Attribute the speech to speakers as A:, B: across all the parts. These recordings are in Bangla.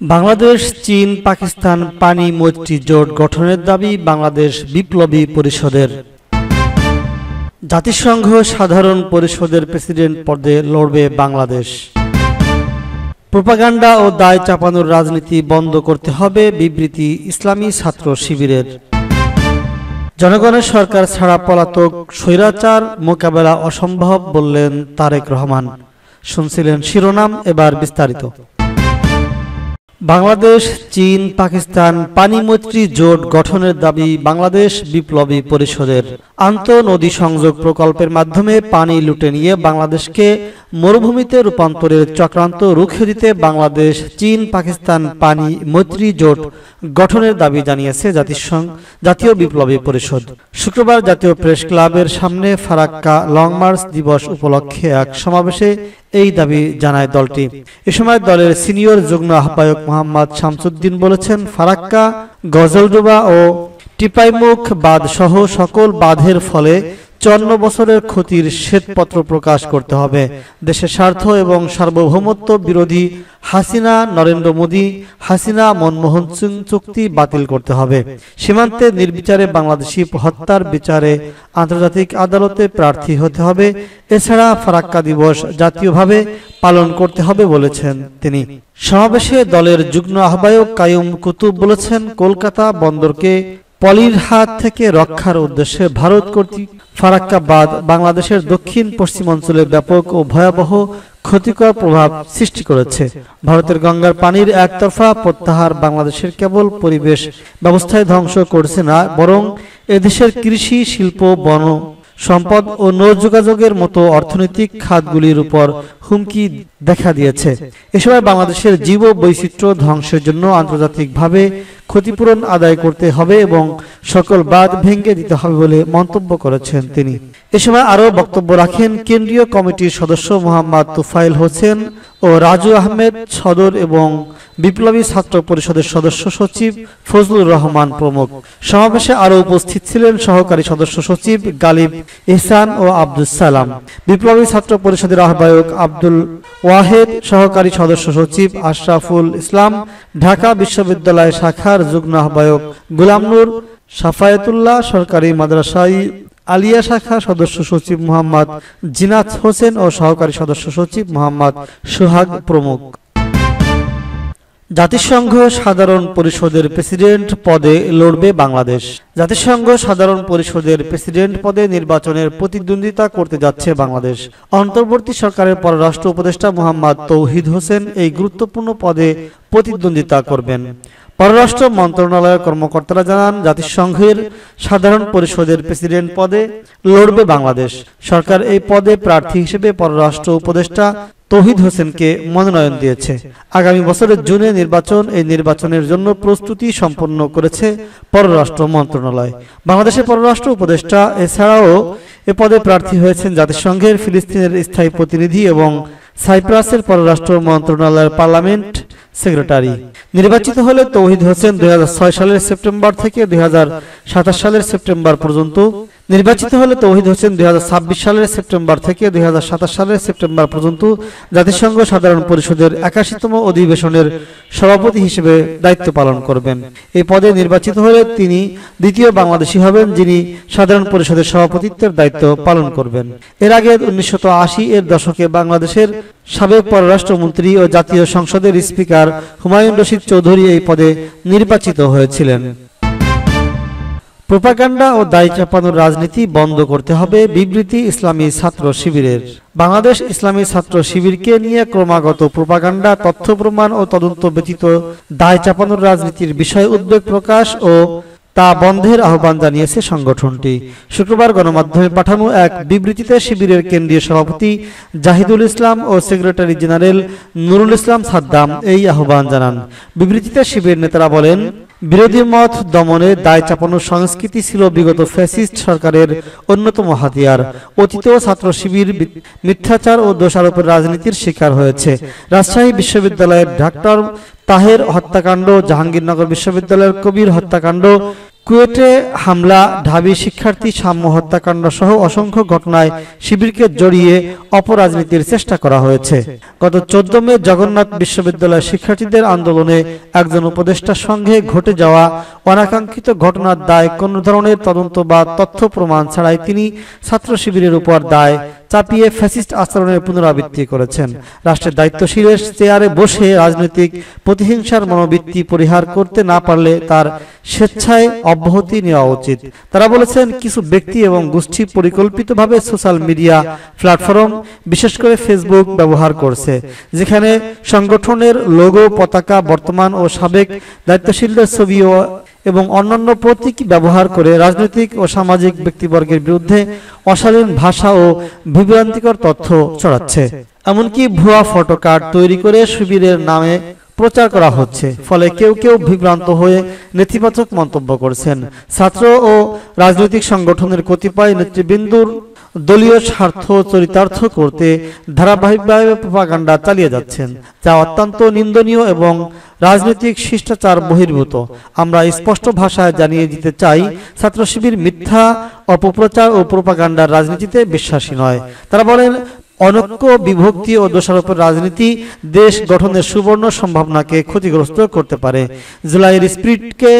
A: বাংলাদেশ, চীন, পাকিস্তান পানি মৈত্রী জোট গঠনের দাবি বাংলাদেশ বিপ্লবী পরিষদের। জাতিসংঘ সাধারণ পরিষদের প্রেসিডেন্ট পদে লড়বে বাংলাদেশ। প্রোপাগান্ডা ও দায় চাপানোর রাজনীতি বন্ধ করতে হবে বিবৃতি ইসলামী ছাত্র শিবিরের। জনগণের সরকার ছাড়া পলাতক স্বৈরাচার মোকাবেলা অসম্ভব বললেন তারেক রহমান। শুনছিলেন শিরোনাম, এবার বিস্তারিত। বাংলাদেশ, চীন, পাকিস্তান পানি মৈত্রী জোট গঠনের দাবি বাংলাদেশ বিপ্লবী পরিষদের। আন্তঃনদী সংযোগ প্রকল্পের মাধ্যমে পানি লুটে নিয়ে বাংলাদেশকে মরুভূমিতে রূপান্তরের চক্রান্ত রুখে দিতে বাংলাদেশ, চীন, পাকিস্তান পানি মৈত্রী জোট গঠনের দাবি জানিয়েছে জাতীয় বিপ্লবী পরিষদ। শুক্রবার জাতীয় প্রেস ক্লাবের সামনে ফারাক্কা লং মার্চ দিবস উপলক্ষে এক সমাবেশে এই দাবি জানায় দলটি। এ সময় দলের সিনিয়র যুগ্ম আহ্বায়ক মোহাম্মদ শামসুদ্দিন বলেছেন, ফারাক্কা, গজলডোবা ও টিপাইমুখ বাঁধ সহ সকল বাঁধের ফলে 54 বছরের ক্ষতির শ্বেতপত্র প্রকাশ করতে হবে। দেশের স্বার্থ এবং সার্বভৌমত্ব বিরোধী হাসিনা নরেন্দ্র মোদী, হাসিনা মনমোহন সিং চুক্তি বাতিল করতে হবে। সীমান্তে নির্বিচারে বাংলাদেশি হত্যার বিচারে আন্তর্জাতিক আদালতে প্রার্থী হতে হবে। এছাড়া ফারাক্কা দিবস জাতীয়ভাবে পালন করতে হবে বলেছেন তিনি। সমাবেশে দলের যুগ্ম আহ্বায়ক কাইয়ুম কুতুব বলেছেন, কলকাতা বন্দরকে পলির হাত থেকে রক্ষার উদ্দেশ্যে ভারত কর্তৃক ফারাক্কা বাঁধ বাংলাদেশের দক্ষিণ পশ্চিম অঞ্চলে ব্যাপক ও ভয়াবহ ক্ষতিকর প্রভাব সৃষ্টি করেছে। ভারতের গঙ্গার পানির একতরফা প্রত্যাহার বাংলাদেশের কেবল পরিবেশ ব্যবস্থায় ধ্বংস করছে না, বরং এদেশের কৃষি, শিল্প, বন সম্পদ ও নৌযোগাযোগের মতো অর্থনৈতিক খাতগুলির উপর হুমকি দেখা দিয়েছে। এ সময় বাংলাদেশের জীব বৈচিত্র্য ধ্বংসের জন্য আন্তর্জাতিকভাবে ক্ষতিপূরণ আদায় করতে হবে এবং সকল বাঁধ ভেঙে দিতে হবে বলে মন্তব্য করেছেন তিনি। এ সময় আরও বক্তব্য রাখেন কেন্দ্রীয় কমিটির সদস্য মোহাম্মদ তুফাইল হোসেন ও রাজু আহমেদ সদর এবং বিপ্লবী ছাত্র পরিষদের সদস্য সচিব ফজলুর রহমান প্রমুখ। সমাবেশে আরও উপস্থিত ছিলেন সহকারী সদস্য সচিব গালিব ইহসান ও আব্দুল সালাম, বিপ্লবী ছাত্র পরিষদের আহ্বায়ক আব্দুল ওয়াহেদ, সহকারী সদস্য সচিব আশরাফুল ইসলাম, ঢাকা বিশ্ববিদ্যালয় শাখার যুগ্ম আহ্বায়ক গুলাম নূর, সাফায়েতুল্লাহ, সরকারি মাদ্রাসায় আলিয়া শাখা সদস্য সচিব মোহাম্মদ জিনাত হোসেন ও সহকারী সদস্য সচিব মোহাম্মদ সোহাগ প্রমুখ। জাতিসংঘ সাধারণ পরিষদের প্রেসিডেন্ট পদে লড়বে বাংলাদেশ। জাতিসংঘ সাধারণ পরিষদের প্রেসিডেন্ট পদে নির্বাচনের প্রতিদ্বন্দ্বিতা করতে যাচ্ছে বাংলাদেশ। অন্তর্বর্তী সরকারের পররাষ্ট্র উপদেষ্টা মোহাম্মদ তৌহিদ হোসেন এই গুরুত্বপূর্ণ পদে প্রতিদ্বন্দ্বিতা করবেন। পররাষ্ট্র মন্ত্রণালয়ের কর্মকর্তারা জানান, জাতিসংঘের সাধারণ পরিষদের প্রেসিডেন্ট পদে লড়বে বাংলাদেশ। সরকার এই পদে প্রার্থী হিসেবে পররাষ্ট্র উপদেষ্টা তৌহিদ হোসেনকে মনোনয়ন দিয়েছে। আগামী বছরের জুনে নির্বাচন। এই নির্বাচনের জন্য প্রস্তুতি সম্পন্ন করেছে পররাষ্ট্র মন্ত্রণালয়। বাংলাদেশের পররাষ্ট্র উপদেষ্টা এছাড়াও এ পদে প্রার্থী হয়েছেন জাতিসংঘের ফিলিস্তিনের স্থায়ী প্রতিনিধি এবং সাইপ্রাসের পররাষ্ট্র মন্ত্রণালয়ের পার্লামেন্ট সেক্রেটারি। নির্বাচিত হলে তৌহিদ হোসেন 2006 সালের সেপ্টেম্বর থেকে 2027 সালের সেপ্টেম্বর পর্যন্ত, নির্বাচিত হলে তৌহিদ হোসেন 2026 সালের সেপ্টেম্বর থেকে 2027 সালের সেপ্টেম্বর পর্যন্ত জাতিসংঘ সাধারণ পরিষদের 81তম অধিবেশনের সভাপতি হিসেবে দায়িত্ব পালন করবেন। এই পদে নির্বাচিত হলে তিনি দ্বিতীয় বাংলাদেশি হবেন যিনি সাধারণ পরিষদের সভাপতিত্বের দায়িত্ব পালন করবেন। এর আগে 1980 এর দশকে বাংলাদেশের সাবেক পররাষ্ট্রমন্ত্রী ও জাতীয় সংসদের স্পিকার হুমায়ুন রশিদ চৌধুরী এই পদে নির্বাচিত হয়েছিলেন। প্রোপাগান্ডা ও দায় চাপানোর রাজনীতি বন্ধ করতে হবে বিবৃতি ইসলামী ছাত্র শিবিরের। বাংলাদেশ ইসলামী ছাত্র শিবিরকে নিয়ে ক্রমাগত প্রোপাগান্ডা, তথ্য প্রমাণ ও তদন্ত ব্যতীত দায় চাপানোর রাজনীতির বিষয়ে উদ্বেগ প্রকাশ ও তা বন্ধের আহ্বান জানিয়েছে সংগঠনটি। শুক্রবার গণমাধ্যমে পাঠানো এক বিবৃতিতে শিবিরের কেন্দ্রীয় সভাপতি জাহিদুল ইসলাম ও সেক্রেটারি জেনারেল নুরুল ইসলাম সাদ্দাম এই আহ্বান জানান। বিবৃতিতে শিবির নেতারা বলেন, বিরোধী মত দমনে দায় চাপানোর সংস্কৃতি ছিল বিগত ফ্যাসিস্ট সরকারের অন্যতম হাতিয়ার। অতীতেও ছাত্র শিবির মিথ্যাচার ও দোষারোপের রাজনীতির শিকার হয়েছে। রাজশাহী বিশ্ববিদ্যালয়ের ডাক্তার তাহের হত্যাকাণ্ড, জাহাঙ্গীরনগর বিশ্ববিদ্যালয়ের কবির হত্যাকাণ্ড, কুয়েটে হামলা, ঢাবি শিক্ষার্থী সাম্য হত্যাকাণ্ড সহ অসংখ্য ঘটনায় শিবিরকে জড়িয়ে অপরাজনীতির চেষ্টা করা হয়েছে। গত 14 মে জগন্নাথ বিশ্ববিদ্যালয়ের শিক্ষার্থীদের আন্দোলনে একজন উপদেষ্টার সঙ্গে ঘটে যাওয়া অনাকাঙ্ক্ষিত ঘটনার দায় কোনো ধরনের তদন্ত বা তথ্য প্রমাণ ছাড়াই তিনি ছাত্র শিবিরের উপর দায় চাপিয়ে ফ্যাসিস্ট আচরণের পুনরাবৃত্তি করেছেন। রাষ্ট্রের দায়িত্বশীলের চেয়ারে বসে রাজনৈতিক প্রতিহিংসার মনোবৃত্তি পরিহার করতে না পারলে তার স্বেচ্ছায় অব্যাহতি নেওয়া উচিত। তারা বলেছেন, কিছু ব্যক্তি এবং গোষ্ঠী পরিকল্পিতভাবে সোশ্যাল মিডিয়া প্ল্যাটফর্ম, বিশেষ করে ফেসবুক ব্যবহার করছে, যেখানে সংগঠনের লোগো, পতাকা, বর্তমান ও সাবেক দায়িত্বশীলদের ছবি এবং অন্যান্য প্রতীক ব্যবহার করে রাজনৈতিক ও সামাজিক ব্যক্তিবর্গের বিরুদ্ধে অশালীন ভাষা ও বিভ্রান্তিকর তথ্য ছড়াচ্ছে। এমনকি ভুয়া ফটো কার্ড তৈরি করে শিবিরের নামে প্রচার করা হচ্ছে। ফলে কেউ কেউ বিভ্রান্ত হয়ে নেতিবাচক মন্তব্য করছেন। ছাত্র ও রাজনৈতিক সংগঠনের কতিপয় নেতৃবৃন্দর দলীয় স্বার্থ চরিতার্থ করতে ধারাবাহিকভাবে প্রপাগান্ডা চালিয়ে যাচ্ছেন, যা অত্যন্ত নিন্দনীয় এবং রাজনৈতিক শিষ্টাচার বহির্ভূত। আমরা স্পষ্ট ভাষায় জানিয়ে দিতে চাই, ছাত্র শিবির মিথ্যা, অপপ্রচার ও প্রপাগান্ডার রাজনীতিতে বিশ্বাসী নয়। তারা বলেন, অনৈক্য, বিভক্তি ও দোষারোপের রাজনীতি দেশ গঠনের সুবর্ণ সম্ভাবনাকে ক্ষতিগ্রস্ত করতে পারে। জুলাইয়ের স্পিরিটকে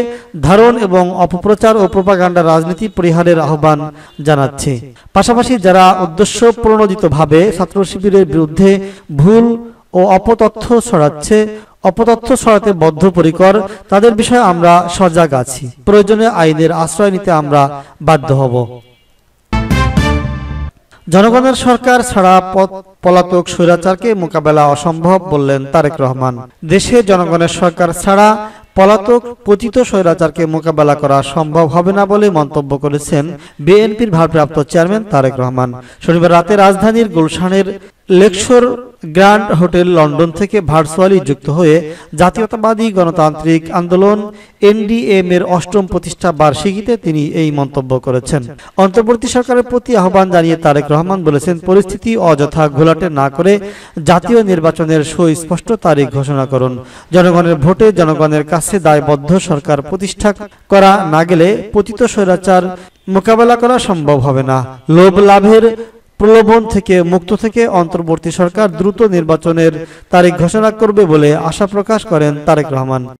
A: ধারণ এবং অপপ্রচার ও প্রপাগান্ডা রাজনীতি পরিহারের আহ্বান জানাচ্ছে। পাশাপাশি যারা উদ্দেশ্য প্রণোদিতভাবে ছাত্র শিবিরের বিরুদ্ধে ভুল ও অপতথ্য ছড়াতে বদ্ধপরিকর, তাদের বিষয়ে আমরা সজাগ আছি। প্রয়োজনে আইনের আশ্রয় নিতে আমরা বাধ্য হব। জনগণের সরকার ছাড়া পলাতক স্বৈরাচারকে মোকাবেলা অসম্ভব বললেন তারেক রহমান। দেশে জনগণের সরকার ছাড়া পলাতক পতিত স্বৈরাচারকে মোকাবেলা করা সম্ভব হবে না বলে মন্তব্য করেছেন বিএনপির ভারপ্রাপ্ত চেয়ারম্যান তারেক রহমান। শনিবার রাতে রাজধানীর গুলশানের লেকশোর গ্র্যান্ড হোটেল লন্ডন থেকে ভার্চুয়ালি যুক্ত হয়ে জাতীয়তাবাদী গণতান্ত্রিক আন্দোলন এনডিএম এর 8ম প্রতিষ্ঠা বার্ষিকীতে তিনি এই মন্তব্য করেছেন। অন্তর্বর্তী সরকারের প্রতি আহ্বান জানিয়ে তারেক রহমান বলেছেন, পরিস্থিতি অযথা ঘোলাটে না করে জাতীয় নির্বাচনের সুস্পষ্ট তারিখ ঘোষণা করুন। জনগণের ভোটে জনগণের কাছে দায়বদ্ধ সরকার প্রতিষ্ঠা করা না গেলে পতিত স্বৈরাচার মোকাবেলা করা সম্ভব হবে না। লোভ লাভের প্রলোভন থেকে মুক্ত থেকে অন্তর্বর্তী সরকার দ্রুত নির্বাচনের তারিখ ঘোষণা করবে বলে আশা প্রকাশ করেন তারেক রহমান।